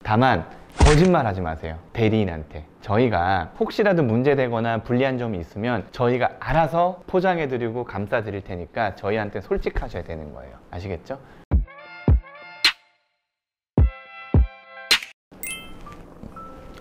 다만 거짓말 하지 마세요. 대리인한테. 저희가 혹시라도 문제되거나 불리한 점이 있으면 저희가 알아서 포장해드리고 감싸드릴 테니까 저희한테 솔직하셔야 되는 거예요. 아시겠죠?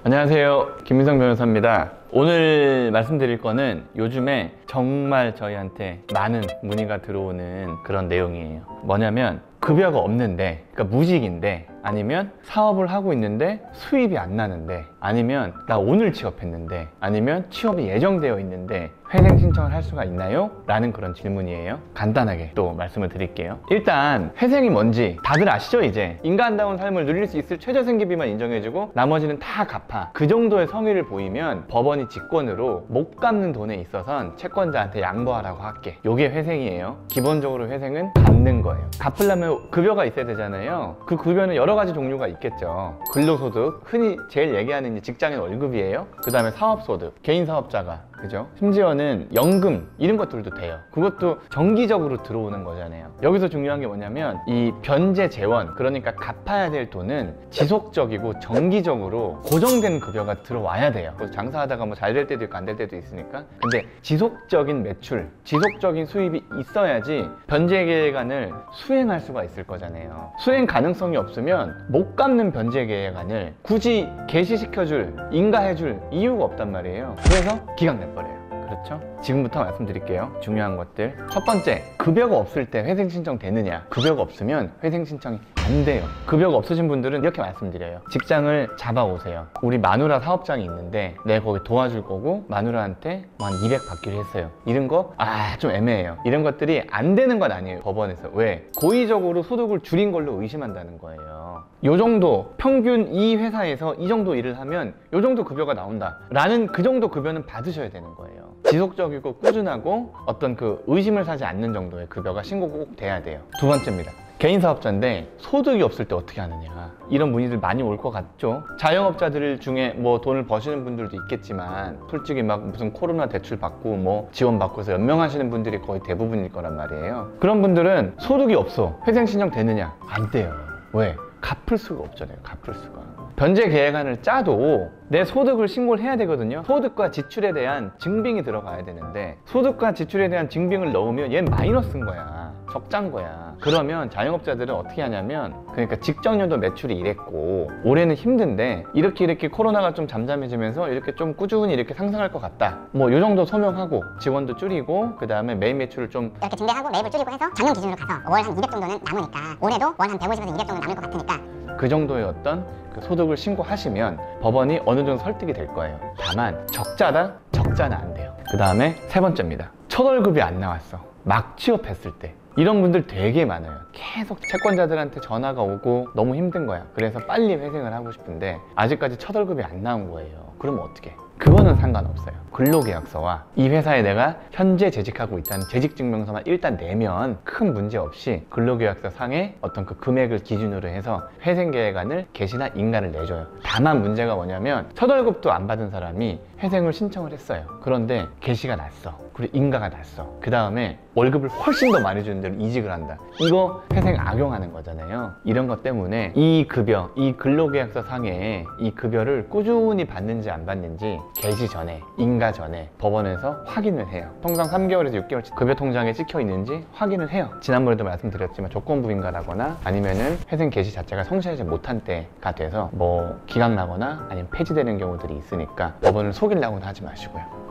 안녕하세요, 김민성 변호사입니다. 오늘 말씀드릴 거는 요즘에 정말 저희한테 많은 문의가 들어오는 그런 내용이에요. 뭐냐면 급여가 없는데, 그러니까 무직인데, 아니면 사업을 하고 있는데 수입이 안 나는데, 아니면 나 오늘 취업했는데, 아니면 취업이 예정되어 있는데 회생 신청을 할 수가 있나요? 라는 그런 질문이에요. 간단하게 또 말씀을 드릴게요. 일단 회생이 뭔지 다들 아시죠? 이제 인간다운 삶을 누릴 수 있을 최저생계비만 인정해주고 나머지는 다 갚아. 그 정도의 성의를 보이면 법원이 직권으로 못 갚는 돈에 있어선 채권자한테 양보하라고 할게. 요게 회생이에요. 기본적으로 회생은 갚는 거예요. 갚으려면 급여가 있어야 되잖아요. 그 급여는 여러 가지 종류가 있겠죠. 근로소득, 흔히 제일 얘기하는 직장인 월급이에요. 그 다음에 사업소득, 개인 사업자가, 그죠? 심지어는 연금 이런 것들도 돼요. 그것도 정기적으로 들어오는 거잖아요. 여기서 중요한 게 뭐냐면 이 변제 재원, 그러니까 갚아야 될 돈은 지속적이고 정기적으로 고정된 급여가 들어와야 돼요. 장사하다가 뭐 잘 될 때도 있고 안 될 때도 있으니까. 근데 지속적인 매출, 지속적인 수입이 있어야지 변제 계획안을 수행할 수가 있을 거잖아요. 수행 가능성이 없으면 못 갚는 변제 계획안을 굳이 개시시켜줄, 인가해줄 이유가 없단 말이에요. 그래서 기각 내버려요. 그렇죠? 지금부터 말씀드릴게요. 중요한 것들. 첫 번째, 급여가 없을 때 회생 신청 되느냐? 급여가 없으면 회생 신청이 안 돼요. 급여가 없으신 분들은 이렇게 말씀드려요. 직장을 잡아오세요. 우리 마누라 사업장이 있는데 내가 거기 도와줄 거고 마누라한테 한 200 받기로 했어요. 이런 거 좀 애매해요. 이런 것들이 안 되는 건 아니에요, 법원에서. 왜? 고의적으로 소득을 줄인 걸로 의심한다는 거예요. 요 정도 평균 이 회사에서 이 정도 일을 하면 요 정도 급여가 나온다 라는 그 정도 급여는 받으셔야 되는 거예요. 지속적이고 꾸준하고 어떤 그 의심을 사지 않는 정도의 급여가 신고가 꼭 돼야 돼요. 두 번째입니다. 개인 사업자인데 소득이 없을 때 어떻게 하느냐, 이런 문의들 많이 올 것 같죠. 자영업자들 중에 뭐 돈을 버시는 분들도 있겠지만 솔직히 막 무슨 코로나 대출 받고 뭐 지원 받고 해서 연명하시는 분들이 거의 대부분일 거란 말이에요. 그런 분들은 소득이 없어, 회생 신청 되느냐? 안 돼요. 왜? 갚을 수가 없잖아요. 갚을 수가. 변제 계획안을 짜도 내 소득을 신고를 해야 되거든요. 소득과 지출에 대한 증빙이 들어가야 되는데 소득과 지출에 대한 증빙을 넣으면 얘는 마이너스인 거야, 적자인 거야. 그러면 자영업자들은 어떻게 하냐면, 그러니까 직전년도 매출이 이랬고 올해는 힘든데 이렇게 코로나가 좀 잠잠해지면서 이렇게 좀 꾸준히 이렇게 상승할 것 같다, 뭐 요 정도 소명하고 직원도 줄이고 그 다음에 매입 매출을 좀 이렇게 증대하고 매입을 줄이고 해서 작년 기준으로 가서 월 한 200 정도는 남으니까 올해도 월 한 150에서 200 정도 남을 것 같으니까 그 정도의 어떤 그 소득을 신고하시면 법원이 어느 정도 설득이 될 거예요. 다만 적자다? 적자는 안 돼요. 그 다음에 세 번째입니다. 첫 월급이 안 나왔어. 막 취업했을 때. 이런 분들 되게 많아요. 계속 채권자들한테 전화가 오고 너무 힘든 거야. 그래서 빨리 회생을 하고 싶은데 아직까지 첫 월급이 안 나온 거예요. 그러면 어떻게? 그거는 상관없어요. 근로계약서와 이 회사에 내가 현재 재직하고 있다는 재직증명서만 일단 내면 큰 문제 없이 근로계약서 상에 어떤 그 금액을 기준으로 해서 회생계획안을 개시나 인가를 내줘요. 다만 문제가 뭐냐면 첫 월급도 안 받은 사람이 회생을 신청을 했어요. 그런데 개시가 났어. 그리고 인가가 났어. 그 다음에 월급을 훨씬 더 많이 주는 데로 이직을 한다. 이거 회생 악용하는 거잖아요. 이런 것 때문에 이 급여, 이 근로계약서 상에 이 급여를 꾸준히 받는지 안 받는지 개시 전에, 인가 전에 법원에서 확인을 해요. 통상 3개월에서 6개월 급여 통장에 찍혀 있는지 확인을 해요. 지난번에도 말씀드렸지만 조건부 인가라거나 아니면은 회생 개시 자체가 성실하지 못한 때가 돼서 뭐 기각 나거나 아니면 폐지되는 경우들이 있으니까 법원을 속이려고는 하지 마시고요.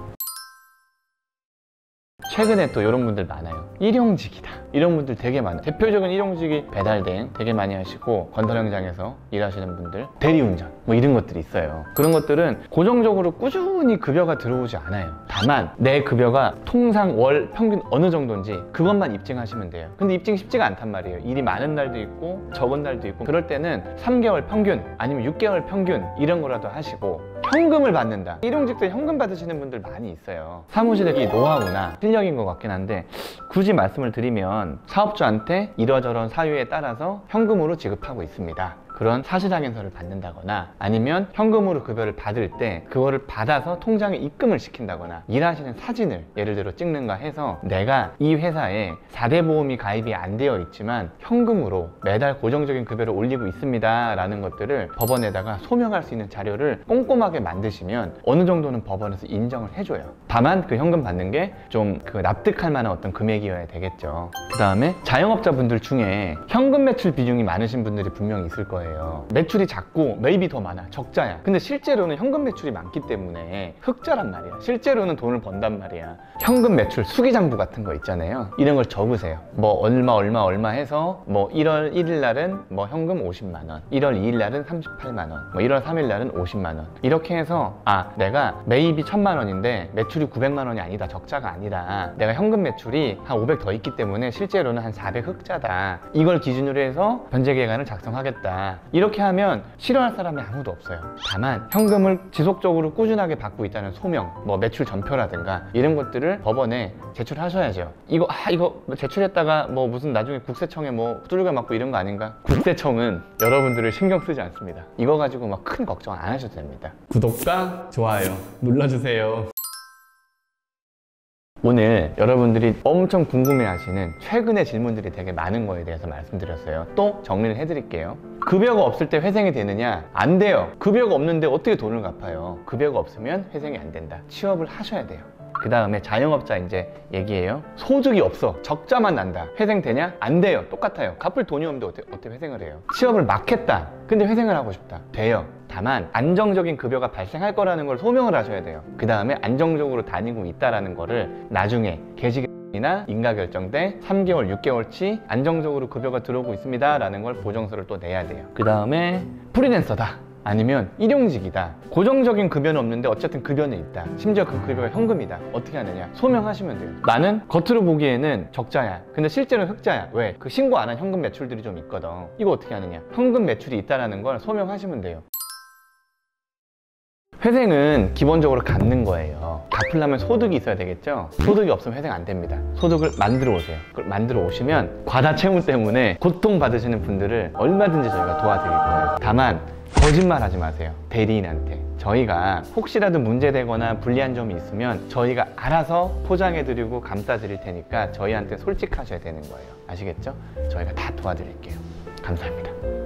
최근에 또 이런 분들 많아요. 일용직이다, 이런 분들 되게 많아요. 대표적인 일용직이 배달대행 되게 많이 하시고 건설 현장에서 일하시는 분들, 대리운전 뭐 이런 것들이 있어요. 그런 것들은 고정적으로 꾸준히 급여가 들어오지 않아요. 다만 내 급여가 통상 월 평균 어느 정도인지 그것만 입증하시면 돼요. 근데 입증이 쉽지가 않단 말이에요. 일이 많은 날도 있고 적은 날도 있고. 그럴 때는 3개월 평균 아니면 6개월 평균 이런 거라도 하시고 현금을 받는다. 일용직들 현금 받으시는 분들 많이 있어요. 사무실의 노하우나 실력인 것 같긴 한데 굳이 말씀을 드리면 사업주한테 이러저런 사유에 따라서 현금으로 지급하고 있습니다. 그런 사실확인서를 받는다거나 아니면 현금으로 급여를 받을 때 그거를 받아서 통장에 입금을 시킨다거나 일하시는 사진을 예를 들어 찍는가 해서 내가 이 회사에 4대 보험이 가입이 안 되어 있지만 현금으로 매달 고정적인 급여를 올리고 있습니다 라는 것들을 법원에다가 소명할 수 있는 자료를 꼼꼼하게 만드시면 어느 정도는 법원에서 인정을 해줘요. 다만 그 현금 받는 게 좀 그 납득할 만한 어떤 금액이어야 되겠죠. 그 다음에 자영업자분들 중에 현금 매출 비중이 많으신 분들이 분명히 있을 거예요. 매출이 작고 매입이 더 많아, 적자야. 근데 실제로는 현금 매출이 많기 때문에 흑자란 말이야. 실제로는 돈을 번단 말이야. 현금 매출 수기장부 같은 거 있잖아요. 이런 걸 적으세요. 뭐 얼마 해서 뭐 1월 1일 날은 뭐 현금 50만 원, 1월 2일 날은 38만 원, 뭐 1월 3일 날은 50만 원. 이렇게 해서 내가 매입이 1000만 원인데 매출이 900만 원이 아니다, 적자가 아니라 내가 현금 매출이 한 500 더 있기 때문에 실제로는 한 400 흑자다. 이걸 기준으로 해서 변제계획안을 작성하겠다. 이렇게 하면 싫어할 사람이 아무도 없어요. 다만 현금을 지속적으로 꾸준하게 받고 있다는 소명, 뭐 매출 전표라든가 이런 것들을 법원에 제출하셔야죠. 이거 제출했다가 뭐 무슨 나중에 국세청에 뭐 두들겨 맞고 이런 거 아닌가? 국세청은 여러분들을 신경 쓰지 않습니다. 이거 가지고 막 큰 걱정 안 하셔도 됩니다. 구독과 좋아요 눌러주세요. 오늘 여러분들이 엄청 궁금해하시는 최근의 질문들이 되게 많은 거에 대해서 말씀드렸어요. 또 정리를 해드릴게요. 급여가 없을 때 회생이 되느냐? 안 돼요. 급여가 없는데 어떻게 돈을 갚아요? 급여가 없으면 회생이 안 된다. 취업을 하셔야 돼요. 그 다음에 자영업자 이제 얘기해요. 소득이 없어. 적자만 난다. 회생되냐? 안 돼요. 똑같아요. 갚을 돈이 없는데 어떻게 회생을 해요? 취업을 막 했다. 근데 회생을 하고 싶다. 돼요. 다만 안정적인 급여가 발생할 거라는 걸 소명을 하셔야 돼요. 그 다음에 안정적으로 다니고 있다라는 거를 나중에 개시이나 인가결정 때 3개월, 6개월치 안정적으로 급여가 들어오고 있습니다 라는 걸 보정서를 또 내야 돼요. 그 다음에 프리랜서다. 아니면 일용직이다. 고정적인 급여는 없는데 어쨌든 급여는 있다. 심지어 그 급여가 현금이다. 어떻게 하느냐? 소명하시면 돼요. 나는 겉으로 보기에는 적자야. 근데 실제로는 흑자야. 왜? 그 신고 안 한 현금 매출들이 좀 있거든. 이거 어떻게 하느냐? 현금 매출이 있다는 걸 소명하시면 돼요. 회생은 기본적으로 갚는 거예요. 갚으려면 소득이 있어야 되겠죠? 소득이 없으면 회생 안 됩니다. 소득을 만들어 오세요. 그걸 만들어 오시면 과다채무 때문에 고통받으시는 분들을 얼마든지 저희가 도와드릴 거예요. 다만 거짓말 하지 마세요. 대리인한테. 저희가 혹시라도 문제되거나 불리한 점이 있으면 저희가 알아서 포장해드리고 감싸드릴 테니까 저희한테 솔직하셔야 되는 거예요. 아시겠죠? 저희가 다 도와드릴게요. 감사합니다.